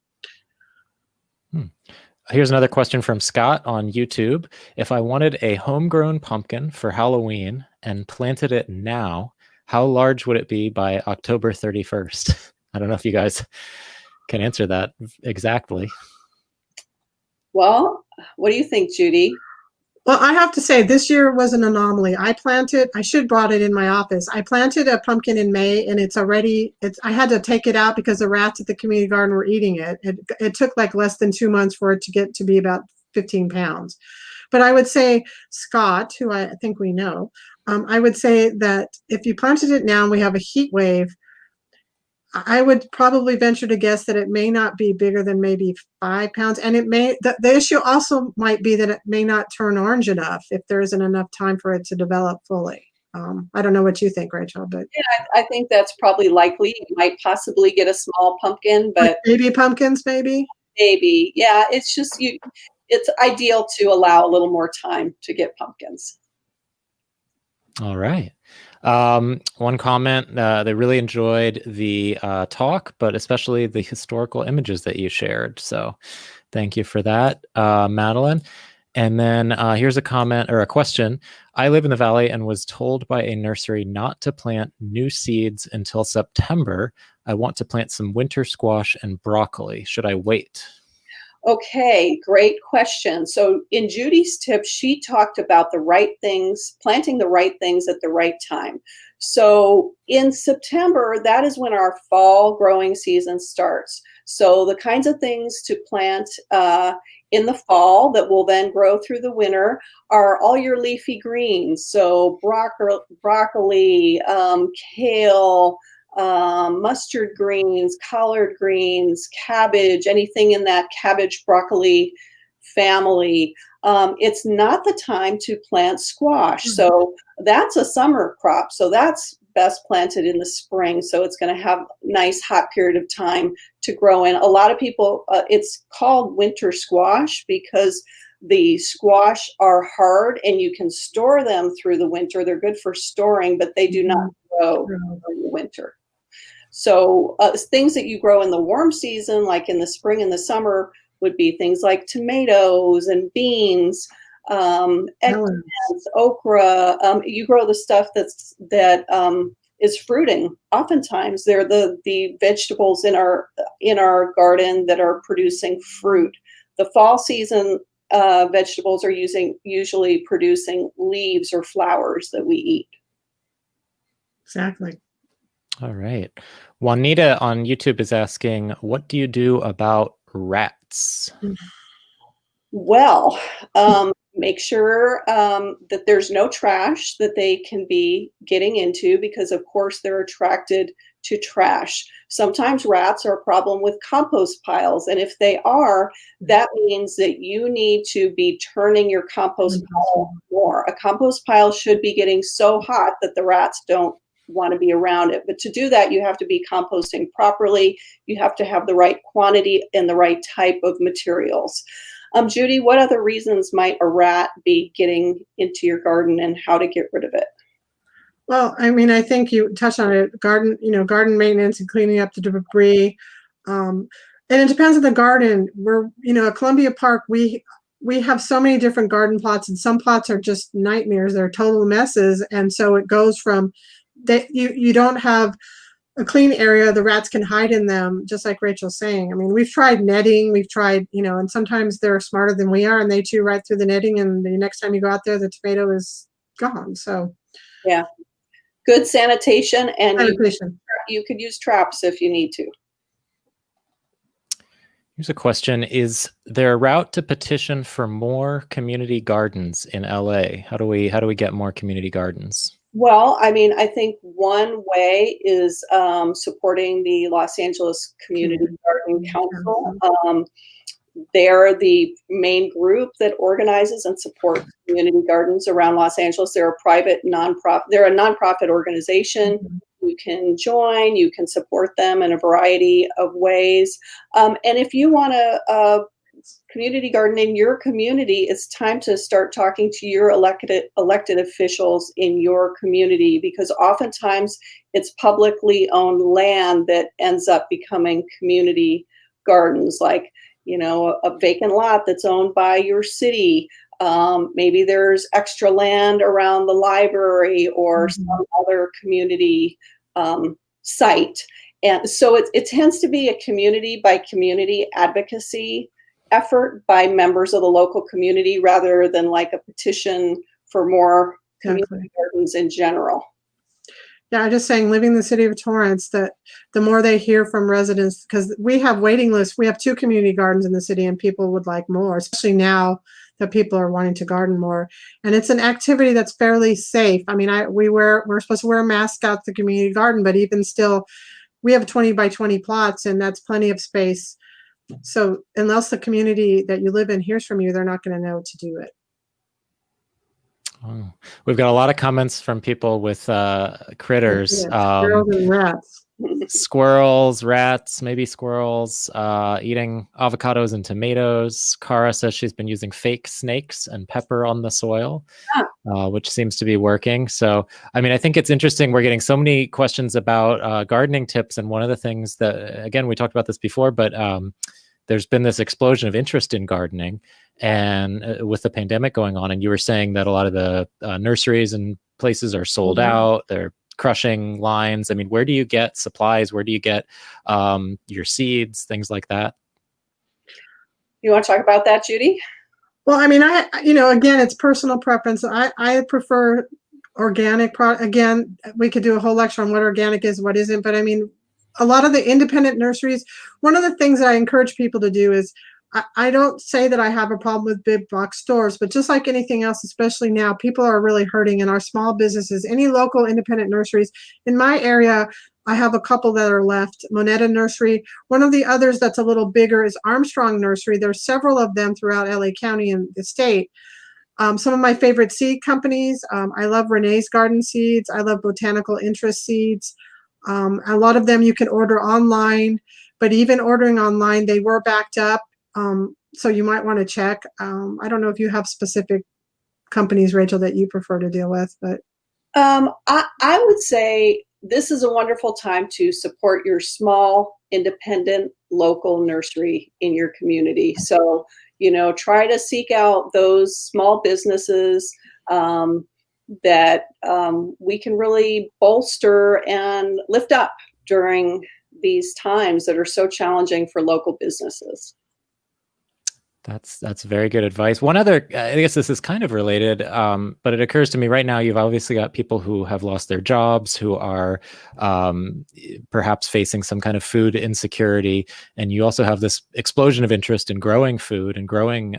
Here's another question from Scott on YouTube. If I wanted a homegrown pumpkin for Halloween and planted it now, how large would it be by October 31st? I don't know if you guys can answer that exactly.
Well, what do you think, Judy? Well, I have to say this year was an anomaly. I should have brought it in my office. I planted a pumpkin in May, and I had to take it out because the rats at the community garden were eating it. It took like less than 2 months for it to get to be about 15 pounds. But I would say, Scott, who I think we know, I would say that if you planted it now and we have a heat wave, I would probably venture to guess that it may not be bigger than maybe 5 pounds. And it may, the issue also might be that it may not turn orange enough if there isn't enough time for it to develop fully. I don't know what you think, Rachel, but
Yeah, I think that's probably likely. You might possibly get a small pumpkin,
like
but
baby pumpkins, maybe.
maybe, yeah, it's just it's ideal to allow a little more time to get pumpkins.
All right. One comment, they really enjoyed the talk, but especially the historical images that you shared. So thank you for that, Madeline. And then here's a comment or a question. I live in the valley and was told by a nursery not to plant new seeds until September. I want to plant some winter squash and broccoli. Should I wait?
Okay, great question. So in Judy's tip, she talked about the right things, planting the right things at the right time. So in September, that is when our fall growing season starts. So the kinds of things to plant in the fall that will then grow through the winter are all your leafy greens. So broccoli, kale, mustard greens, collard greens, cabbage, anything in that cabbage broccoli family. It's not the time to plant squash. So that's a summer crop. So that's best planted in the spring. So it's going to have a nice hot period of time to grow in. A lot of people, it's called winter squash because the squash are hard and you can store them through the winter. They're good for storing, but they do not grow in the winter. So things that you grow in the warm season, like in the spring and the summer, would be things like tomatoes and beans, eggplants, okra. You grow the stuff that is fruiting. Oftentimes, they're the vegetables in our garden that are producing fruit. The fall season vegetables are usually producing leaves or flowers that we eat.
Exactly.
All right. Juanita on YouTube is asking, what do you do about rats?
Well, make sure that there's no trash that they can be getting into because, of course, they're attracted to trash. Sometimes rats are a problem with compost piles. And if they are, that means that you need to be turning your compost pile more. A compost pile should be getting so hot that the rats don't want to be around it. But to do that, you have to be composting properly. You have to have the right quantity and the right type of materials. Judy, what other reasons might a rat be getting into your garden and how to get rid of it?
Well, I mean, I think you touched on it. Garden maintenance and cleaning up the debris. And it depends on the garden. At Columbia Park, we have so many different garden plots, and some plots are just nightmares. They're total messes. And so it goes from that you don't have a clean area, the rats can hide in them, just like Rachel's saying. I mean, we've tried netting, we've tried, and sometimes they're smarter than we are and they chew right through the netting, and the next time you go out there, the tomato is gone. So
yeah, good sanitation, and
sanitation.
You could use traps if you need to.
Here's a question. Is there a route to petition for more community gardens in LA? How do we get more community gardens?
Well, I mean, I think one way is supporting the Los Angeles Community Garden Council. They're the main group that organizes and supports community gardens around Los Angeles. They're a private nonprofit. They're a nonprofit organization. You can join. You can support them in a variety of ways. And if you want a community garden in your community, it's time to start talking to your elected officials in your community, because oftentimes it's publicly owned land that ends up becoming community gardens, like a vacant lot that's owned by your city. Maybe there's extra land around the library or some other community site. And so it tends to be a community by community advocacy effort by members of the local community rather than like a petition for more community gardens in general.
Yeah, I'm just saying, living in the city of Torrance, that the more they hear from residents, because we have waiting lists. We have 2 community gardens in the city, and people would like more, especially now that people are wanting to garden more. And it's an activity that's fairly safe. I mean, we're supposed to wear a mask out the community garden, but even still, we have 20 by 20 plots, and that's plenty of space. So unless the community that you live in hears from you, they're not going to know to do it.
Oh, we've got a lot of comments from people with critters.
Squirrels and rats.
Squirrels, rats, maybe squirrels, eating avocados and tomatoes. Cara says she's been using fake snakes and pepper on the soil, which seems to be working. So, I mean, I think it's interesting. We're getting so many questions about gardening tips. And one of the things that, again, we talked about this before, but there's been this explosion of interest in gardening, and with the pandemic going on, and you were saying that a lot of the nurseries and places are sold out. They're crushing lines. I mean, where do you get supplies? Where do you get your seeds, things like that?
You want to talk about that, Judy?
Well, I mean, again, it's personal preference. I prefer organic product. Again, we could do a whole lecture on what organic is, what isn't, but I mean, a lot of the independent nurseries, one of the things that I encourage people to do is, I don't say that I have a problem with big box stores, but just like anything else, especially now, people are really hurting in our small businesses. Any local independent nurseries in my area, I have a couple that are left. Moneta Nursery. One of the others that's a little bigger is Armstrong Nursery. There's several of them throughout LA County and the state. Some of my favorite seed companies, I love Renee's Garden Seeds. I love Botanical Interest Seeds. A lot of them you can order online, but even ordering online, they were backed up. So you might want to check. I don't know if you have specific companies, Rachel, that you prefer to deal with, but
I would say this is a wonderful time to support your small, independent, local nursery in your community. So, try to seek out those small businesses that we can really bolster and lift up during these times that are so challenging for local businesses.
That's very good advice. One other, I guess this is kind of related, but it occurs to me right now, you've obviously got people who have lost their jobs, who are perhaps facing some kind of food insecurity. And you also have this explosion of interest in growing food and growing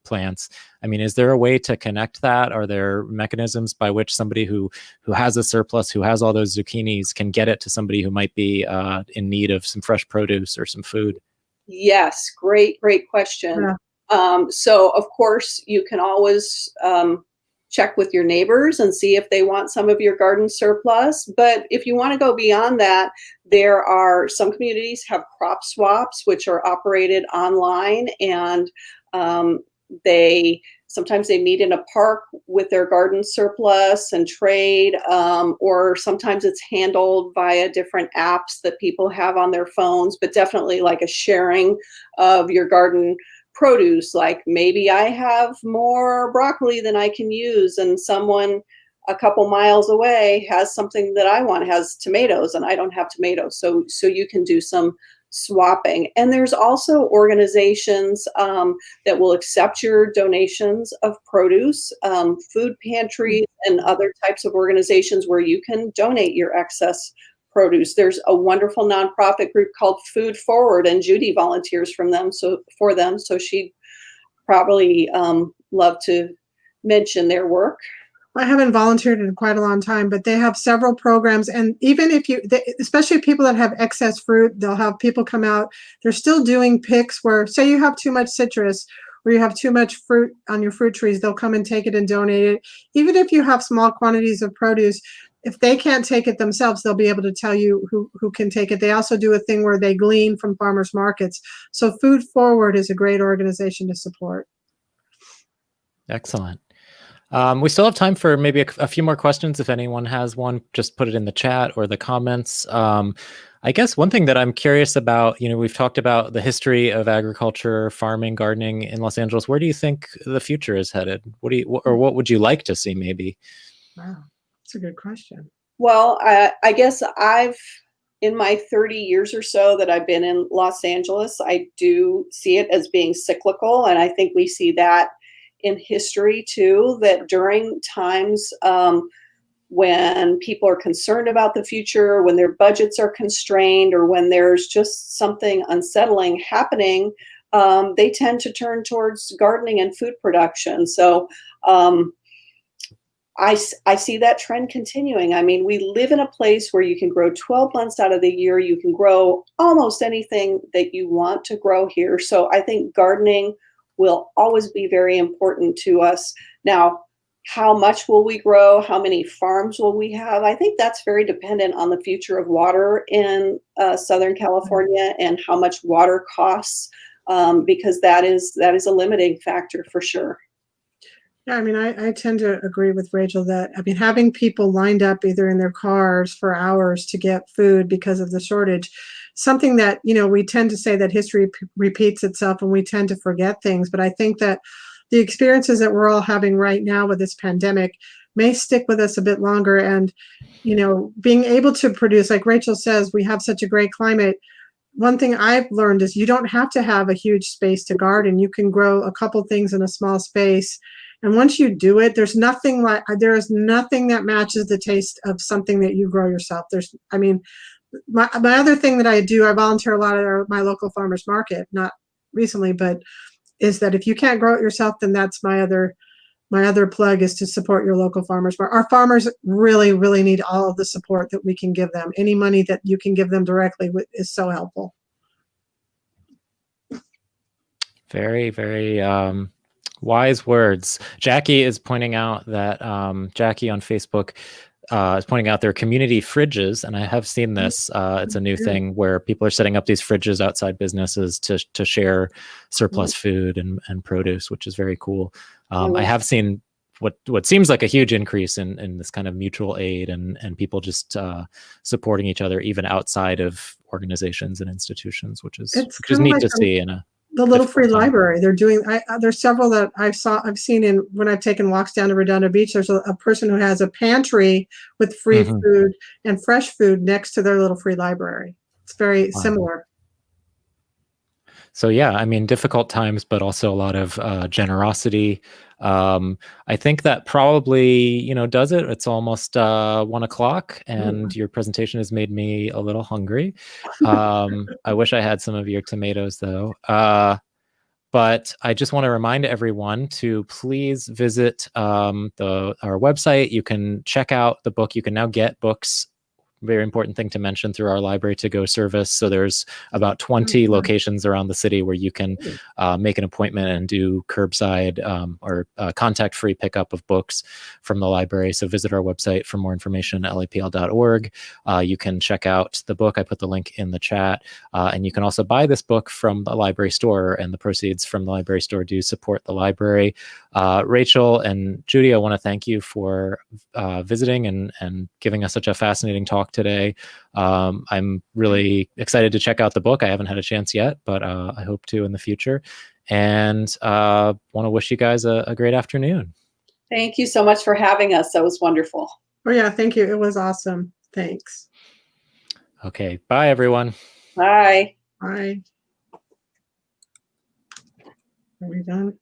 plants. I mean, is there a way to connect that? Are there mechanisms by which somebody who has a surplus, who has all those zucchinis, can get it to somebody who might be in need of some fresh produce or some food?
Yes, great question.
Yeah.
So of course you can always check with your neighbors and see if they want some of your garden surplus. But if you want to go beyond that, there are some communities have crop swaps, which are operated online, and sometimes they meet in a park with their garden surplus and trade, or sometimes it's handled via different apps that people have on their phones, but definitely like a sharing of your garden produce. Like maybe I have more broccoli than I can use, and someone a couple miles away has something that I want, has tomatoes, and I don't have tomatoes. So you can do some swapping. And there's also organizations that will accept your donations of produce, food pantries and other types of organizations where you can donate your excess produce. There's a wonderful nonprofit group called Food Forward, and Judy volunteers for them. So she'd probably love to mention their work.
I haven't volunteered in quite a long time, but they have several programs. And even if especially people that have excess fruit, they'll have people come out. They're still doing picks where, say you have too much citrus or you have too much fruit on your fruit trees, they'll come and take it and donate it. Even if you have small quantities of produce, if they can't take it themselves, they'll be able to tell you who can take it. They also do a thing where they glean from farmers markets. So Food Forward is a great organization to support.
Excellent. We still have time for maybe a few more questions. If anyone has one, just put it in the chat or the comments. I guess one thing that I'm curious about, we've talked about the history of agriculture, farming, gardening in Los Angeles. Where do you think the future is headed? What would you like to see maybe?
Wow, that's a good question.
Well, I guess in my 30 years or so that I've been in Los Angeles, I do see it as being cyclical. And I think we see that in history too, that during times when people are concerned about the future, when their budgets are constrained, or when there's just something unsettling happening, they tend to turn towards gardening and food production. So I see that trend continuing. I mean, we live in a place where you can grow 12 months out of the year. You can grow almost anything that you want to grow here. So I think gardening will always be very important to us. Now, how much will we grow? How many farms will we have? I think that's very dependent on the future of water in Southern California and how much water costs, because that is a limiting factor for sure.
Yeah, I mean, I tend to agree with Rachel that, I mean, having people lined up either in their cars for hours to get food because of the shortage, something that, you know, we tend to say that history repeats itself and we tend to forget things. But I think that the experiences that we're all having right now with this pandemic may stick with us a bit longer. And, you know, being able to produce, like Rachel says, we have such a great climate. One thing I've learned is you don't have to have a huge space to garden. You can grow a couple things in a small space. And once you do it, there is nothing that matches the taste of something that you grow yourself. I mean, my other thing that I do, I volunteer a lot at my local farmers market, not recently, but is that if you can't grow it yourself, then that's my other plug, is to support your local farmers. Our farmers really, really need all of the support that we can give them. Any money that you can give them directly is so helpful.
Very, very wise words. Jackie is pointing out that Jackie on Facebook is pointing out their community fridges, and I have seen this. It's a new thing where people are setting up these fridges outside businesses to share surplus food and produce, which is very cool. I have seen what seems like a huge increase in this kind of mutual aid and people just supporting each other even outside of organizations and institutions, which is neat
like
to see.
The little free library they're doing. There's several that I've seen when I've taken walks down to Redondo Beach. There's a person who has a pantry with free food and fresh food next to their little free library. It's very similar.
So yeah, I mean, difficult times, but also a lot of generosity. I think that probably, does it. It's almost 1 o'clock, and your presentation has made me a little hungry. I wish I had some of your tomatoes, though. But I just want to remind everyone to please visit our website. You can check out the book. You can now get books. Very important thing to mention, through our Library to Go service. So there's about 20 locations around the city where you can make an appointment and do curbside or contact-free pickup of books from the library. So visit our website for more information at lapl.org. You can check out the book. I put the link in the chat. And you can also buy this book from the library store, and the proceeds from the library store do support the library. Rachel and Judy, I want to thank you for visiting and giving us such a fascinating talk today. I'm really excited to check out the book. I haven't had a chance yet, but I hope to in the future. And want to wish you guys a great afternoon.
Thank you so much for having us. That was wonderful.
Oh yeah, thank you. It was awesome. Thanks.
Okay, bye everyone.
Bye.
Bye. Are we done?